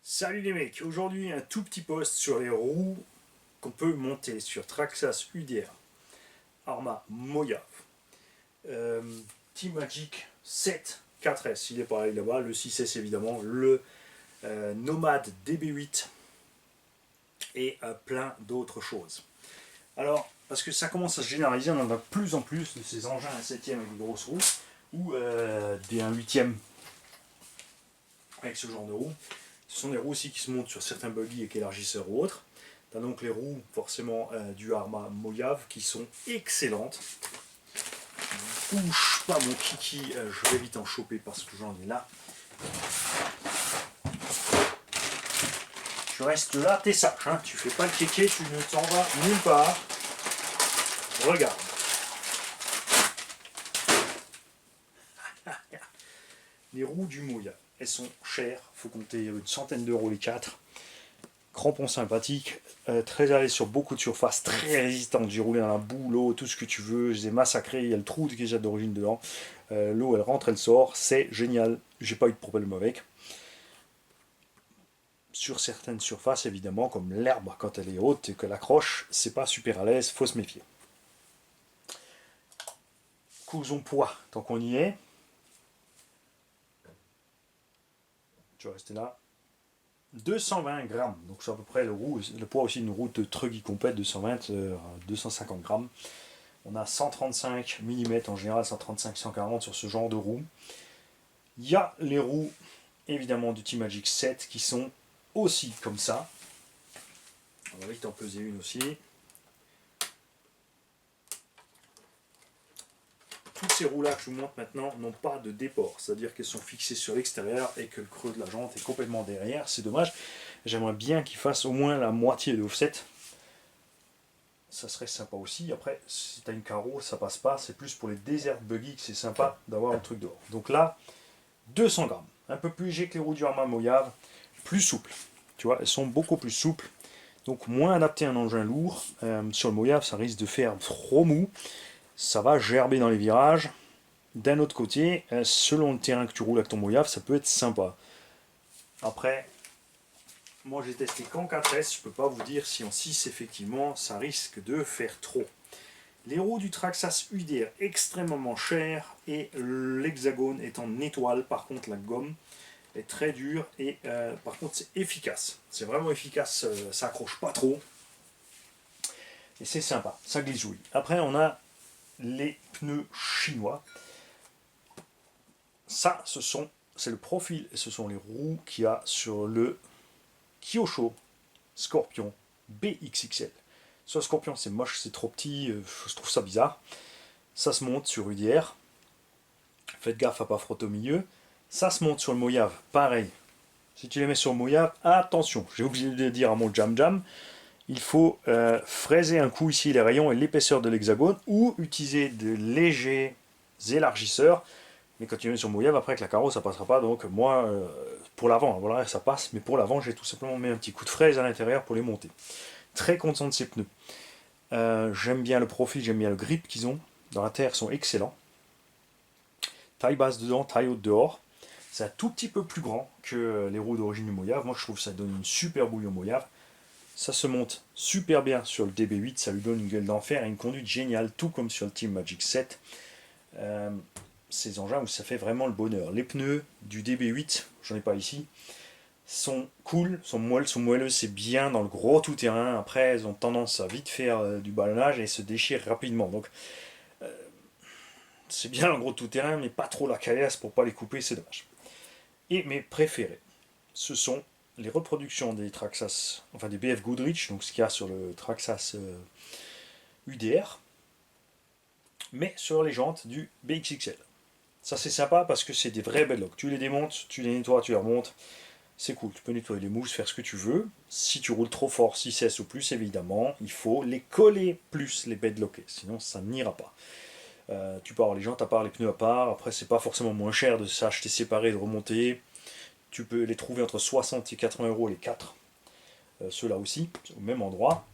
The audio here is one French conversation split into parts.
Salut les mecs, aujourd'hui un tout petit post sur les roues qu'on peut monter sur Traxxas UDR Arrma Mojave T-Magic 7 4S, il est pareil là-bas, le 6S évidemment, le Nomad DB8 et plein d'autres choses. Alors, parce que ça commence à se généraliser, on en a de plus en plus de ces engins à 7ème avec des grosses roues ou des 1 8ème avec ce genre de roues. Ce sont des roues aussi qui se montent sur certains buggy avec élargisseurs ou autres. Tu as donc les roues forcément du Arrma Mojave qui sont excellentes. Bouge pas mon kiki, je vais vite en choper parce que j'en ai là. Tu restes là, t'es sage, hein, tu fais pas le kéké, tu ne t'en vas nulle part. Regarde. Les roues du Mojave, elles sont chères, faut compter une centaine d'euros les 4. Crampons sympathiques, très à l'aise sur beaucoup de surfaces, très résistantes. J'ai roulé dans la boue, l'eau, tout ce que tu veux, je les ai massacrés, il y a le trou déjà d'origine dedans. L'eau elle rentre, elle sort, c'est génial, j'ai pas eu de problème avec. Sur certaines surfaces évidemment, comme l'herbe quand elle est haute et que l'accroche, c'est pas super à l'aise, faut se méfier. Causons poids, tant qu'on y est. Tu vas rester là. 220 grammes, donc c'est à peu près le poids aussi d'une roue de Truggy complète, 220 250 grammes. On a 135 mm en général, 135-140 sur ce genre de roue. Il y a les roues évidemment du T-Magic 7 qui sont aussi comme ça. On va vite en peser une aussi. Toutes ces roues là que je vous montre maintenant n'ont pas de déport, c'est-à-dire qu'elles sont fixées sur l'extérieur et que le creux de la jante est complètement derrière. C'est dommage, j'aimerais bien qu'ils fassent au moins la moitié de offset. Ça serait sympa aussi. Après, si tu as une carreau, ça passe pas. C'est plus pour les desert buggy que c'est sympa d'avoir un truc dehors. Donc là, 200 grammes. Un peu plus léger que les roues du Arrma Mojave. Plus souple. Tu vois, elles sont beaucoup plus souples. Donc moins adapté à un engin lourd. Sur le Mojave, ça risque de faire trop mou. Ça va gerber dans les virages. D'un autre côté, selon le terrain que tu roules avec ton Mojave, ça peut être sympa. Après, moi j'ai testé qu'en 4S, je peux pas vous dire si en 6 effectivement ça risque de faire trop. Les roues du Traxxas UDR extrêmement chères et l'hexagone est en étoile, par contre la gomme est très dure et par contre c'est efficace. C'est vraiment efficace, ça accroche pas trop et c'est sympa, ça glisse oui. Après on a les pneus chinois. Ça, c'est le profil et ce sont les roues qu'il y a sur le Kyosho Scorpion BXXL. Sur le Scorpion, c'est moche, c'est trop petit, je trouve ça bizarre. Ça se monte sur UDR. Faites gaffe à pas frotter au milieu. Ça se monte sur le Mojave, pareil. Si tu les mets sur le Mojave, attention, j'ai oublié de dire à mon Jam Jam, il faut fraiser un coup ici les rayons et l'épaisseur de l'hexagone ou utiliser de légers élargisseurs. Mais quand tu mets sur Mojave, après avec la carreau, ça passera pas. Donc moi, pour l'avant, voilà, ça passe. Mais pour l'avant, j'ai tout simplement mis un petit coup de fraise à l'intérieur pour les monter. Très content de ces pneus. J'aime bien le profil, j'aime bien le grip qu'ils ont. Dans la terre, ils sont excellents. Taille basse dedans, taille haute dehors. C'est un tout petit peu plus grand que les roues d'origine du Mojave. Moi, je trouve que ça donne une super bouille au Mojave. Ça se monte super bien sur le DB8. Ça lui donne une gueule d'enfer et une conduite géniale, tout comme sur le T-Magic 7. Ces engins où ça fait vraiment le bonheur. Les pneus du DB8, j'en ai pas ici, sont cool, sont moelleux, c'est bien dans le gros tout-terrain. Après, elles ont tendance à vite faire du ballonnage et se déchirent rapidement. Donc, c'est bien le gros tout-terrain, mais pas trop la caillasse pour pas les couper, c'est dommage. Et mes préférés, ce sont les reproductions des Traxxas, enfin des BF Goodrich, donc ce qu'il y a sur le Traxxas UDR, mais sur les jantes du BXXL. Ça c'est sympa parce que c'est des vrais bedlocks. Tu les démontes, tu les nettoies, tu les remontes. C'est cool, tu peux nettoyer les mouches, faire ce que tu veux. Si tu roules trop fort, 6S ou plus, évidemment, il faut les coller plus, les bedlocker. Sinon, ça n'ira pas. Tu peux avoir les jantes à part, les pneus à part. Après, c'est pas forcément moins cher de s'acheter séparés, de remonter. Tu peux les trouver entre 60 et 80 euros les 4. Ceux-là aussi, au même endroit.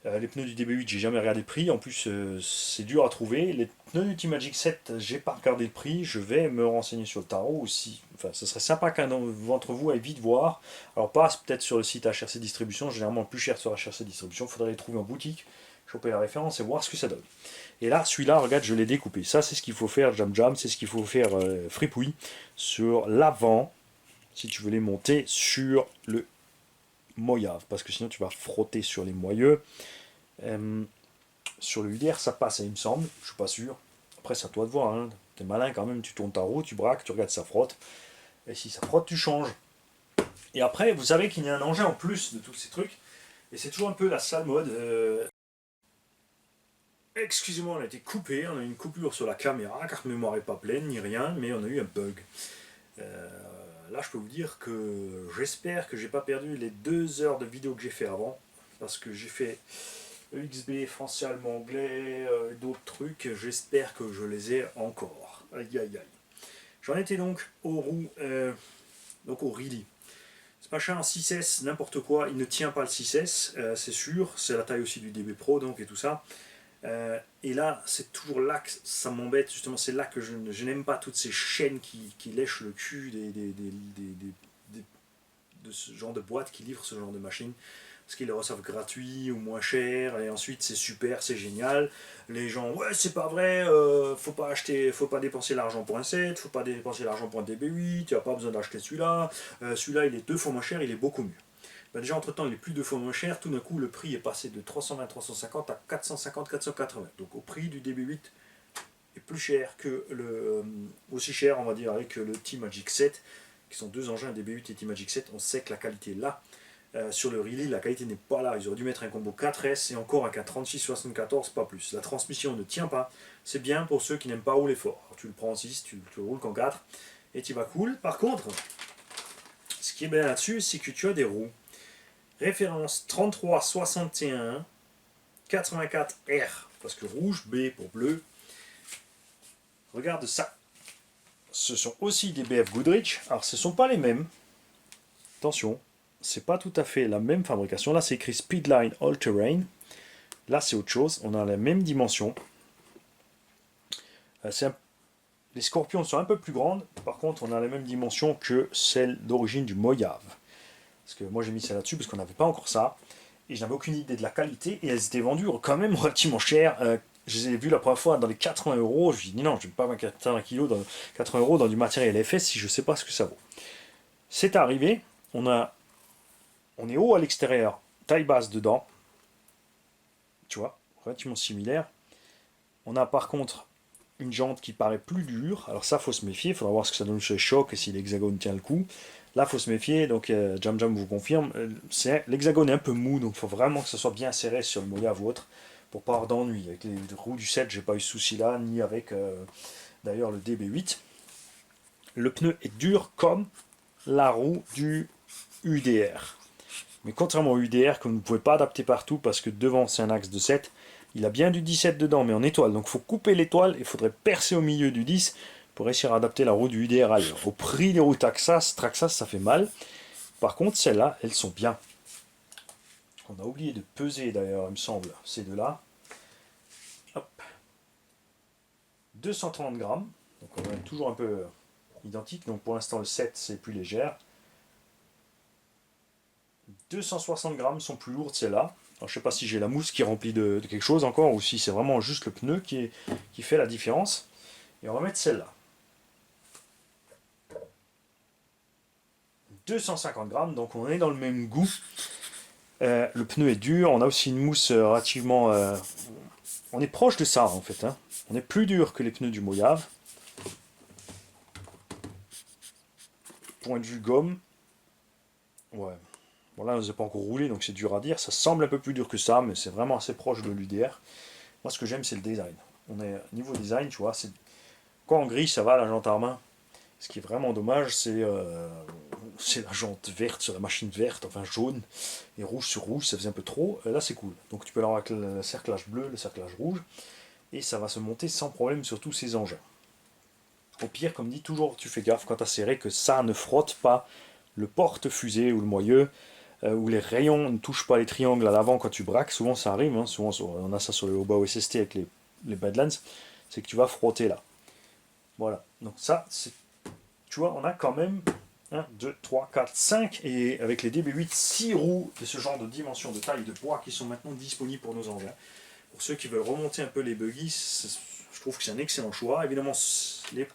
Les pneus du DB8, j'ai jamais regardé le prix. En plus, c'est dur à trouver. Les pneus du T-Magic 7, j'ai pas regardé le prix. Je vais me renseigner sur le tarot aussi. Enfin, ce serait sympa qu'un d'entre vous aille vite voir. Alors, passe peut-être sur le site HRC Distribution. Généralement, le plus cher sur HRC Distribution. Il faudrait les trouver en boutique, choper la référence et voir ce que ça donne. Et là, celui-là, regarde, je l'ai découpé. Ça, c'est ce qu'il faut faire, Jam Jam. C'est ce qu'il faut faire, Fripouille, sur l'avant, si tu veux les monter sur le moyave. Parce que sinon, tu vas frotter sur les moyeux. Sur le UDR, ça passe, il me semble. Je suis pas sûr. Après, c'est à toi de voir. Hein. T'es malin quand même. Tu tournes ta roue, tu braques, tu regardes si ça frotte. Et si ça frotte, tu changes. Et après, vous savez qu'il y a un engin en plus de tous ces trucs. Et c'est toujours un peu la sale mode. Excusez-moi, on a été coupé. On a eu une coupure sur la caméra. Carte mémoire n'est pas pleine, ni rien. Mais on a eu un bug. Là, je peux vous dire que j'espère que j'ai pas perdu les 2 heures de vidéo que j'ai fait avant. Parce que j'ai fait EXB, français, allemand, anglais, d'autres trucs. J'espère que je les ai encore. Aïe aïe aïe. J'en étais donc aux roues, donc au Rilly. Ce machin en 6S, n'importe quoi, il ne tient pas le 6S, c'est sûr. C'est la taille aussi du DB Pro donc et tout ça. Et là, c'est toujours là que ça m'embête, justement, c'est là que je n'aime pas toutes ces chaînes qui lèchent le cul de ce genre de boîte qui livrent ce genre de machine. Parce qu'ils le reçoivent gratuit ou moins cher, et ensuite c'est super, c'est génial. Les gens, ouais, c'est pas vrai, faut pas acheter, faut pas dépenser l'argent pour un 7, faut pas dépenser l'argent pour un DB8, tu n'as pas besoin d'acheter celui-là. Celui-là, il est 2 fois moins cher, il est beaucoup mieux. Ben déjà, entre temps, il est plus 2 fois moins cher, tout d'un coup, le prix est passé de 320-350 à 450-480. Donc au prix du DB8 est plus cher que aussi cher, on va dire, avec le T-Magic 7, qui sont 2 engins, DB8 et T-Magic 7. On sait que la qualité est là. Sur le Rilly, la qualité n'est pas là. Ils auraient dû mettre un combo 4S et encore un 36-74, pas plus. La transmission ne tient pas. C'est bien pour ceux qui n'aiment pas rouler fort. Alors, tu le prends en 6, tu le roules qu'en 4 et tu vas cool. Par contre, ce qui est bien là-dessus, c'est que tu as des roues. Référence 33 61 84 R. Parce que rouge, B pour bleu. Regarde ça. Ce sont aussi des BF Goodrich. Alors, ce ne sont pas les mêmes. Attention. C'est pas tout à fait la même fabrication. Là, c'est écrit Speedline All Terrain. Là, c'est autre chose. On a la même dimension. Les Scorpions sont un peu plus grandes. Par contre, on a la même dimension que celle d'origine du Mojave. Parce que moi, j'ai mis celle là-dessus parce qu'on n'avait pas encore ça. Et je n'avais aucune idée de la qualité. Et elles étaient vendues quand même relativement chères. Je les ai vues la première fois dans les 80 euros. Je me suis dit non, je ne vais pas mettre 80 kg dans 80 euros dans du matériel FS si je ne sais pas ce que ça vaut. C'est arrivé. On est haut à l'extérieur, taille basse dedans, tu vois, relativement similaire. On a par contre une jante qui paraît plus dure. Alors ça, faut se méfier, il faudra voir ce que ça donne sur les chocs et si l'hexagone tient le coup. Là, faut se méfier, donc Jam Jam vous confirme, l'hexagone est un peu mou, donc il faut vraiment que ça soit bien serré sur le Mojave ou autre, pour pas avoir d'ennui. Avec les roues du 7, j'ai pas eu ce souci-là, ni avec d'ailleurs le DB8. Le pneu est dur comme la roue du UDR. Mais contrairement au UDR, que vous ne pouvez pas adapter partout parce que devant c'est un axe de 7, il a bien du 17 dedans, mais en étoile. Donc il faut couper l'étoile et il faudrait percer au milieu du 10 pour réussir à adapter la roue du UDR ailleurs. Au prix des roues Traxxas, ça fait mal. Par contre, celles-là, elles sont bien. On a oublié de peser d'ailleurs, il me semble, ces deux-là. Hop. 230 grammes. Donc on est toujours un peu identique. Donc pour l'instant, le 7, c'est plus légère. 260 grammes sont plus lourdes celles-là. Alors, je ne sais pas si j'ai la mousse qui est remplie de quelque chose encore ou si c'est vraiment juste le pneu qui fait la différence. Et on va mettre celle-là. 250 grammes, donc on est dans le même goût. Le pneu est dur, on a aussi une mousse relativement... on est proche de ça en fait. Hein. On est plus dur que les pneus du Mojave. Point de vue gomme. Ouais. Bon là, on ne les a pas encore roulé, donc c'est dur à dire. Ça semble un peu plus dur que ça, mais c'est vraiment assez proche de l'UDR. Moi, ce que j'aime, c'est le design. On est niveau design, tu vois. Quand en gris, ça va, la jante à main. Ce qui est vraiment dommage, c'est la jante verte sur la machine verte, enfin jaune, et rouge sur rouge, ça faisait un peu trop. Là, c'est cool. Donc tu peux l'avoir avec le cerclage bleu, le cerclage rouge, et ça va se monter sans problème sur tous ces engins. Au pire, comme dit, toujours tu fais gaffe quand tu as serré que ça ne frotte pas le porte-fusée ou le moyeu. où les rayons ne touchent pas les triangles à l'avant quand tu braques. Souvent ça arrive, hein, souvent on a ça sur le Hoba SST avec les Badlands, c'est que tu vas frotter là. Voilà, donc ça, c'est, tu vois, on a quand même 1, 2, 3, 4, 5, et avec les DB8, 6 roues de ce genre de dimension, de taille, de poids qui sont maintenant disponibles pour nos engins. Pour ceux qui veulent remonter un peu les buggy, je trouve que c'est un excellent choix. Évidemment, les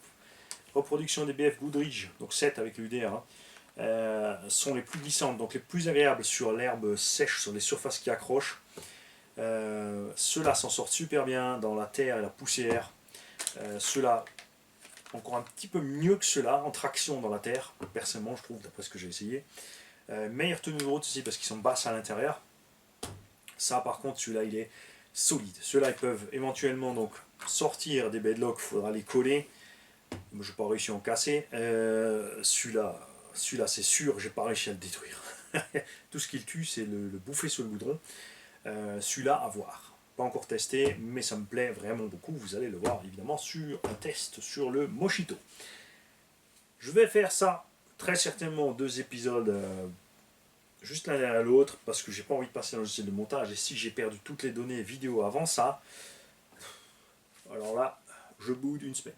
reproductions des BF Goodrich, donc 7 avec l'UDR, sont les plus glissantes, donc les plus agréables sur l'herbe sèche, sur les surfaces qui accrochent. Ceux-là s'en sortent super bien dans la terre et la poussière. Ceux-là, encore un petit peu mieux que ceux-là, en traction dans la terre, personnellement, je trouve, d'après ce que j'ai essayé. Meilleure tenue de route aussi, parce qu'ils sont basses à l'intérieur. Ça, par contre, celui-là, il est solide. Ceux-là, ils peuvent éventuellement donc sortir des bedlocks, il faudra les coller. Je n'ai pas réussi à en casser. Celui-là, c'est sûr, j'ai pas réussi à le détruire. Tout ce qu'il tue, c'est le bouffer sur le goudron. Celui-là, à voir. Pas encore testé, mais ça me plaît vraiment beaucoup. Vous allez le voir évidemment sur un test sur le Mochito. Je vais faire ça très certainement en 2 épisodes, juste l'un derrière l'autre, parce que j'ai pas envie de passer dans le logiciel de montage. Et si j'ai perdu toutes les données vidéo avant ça, alors là, je boude une semaine.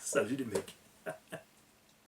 Salut les mecs.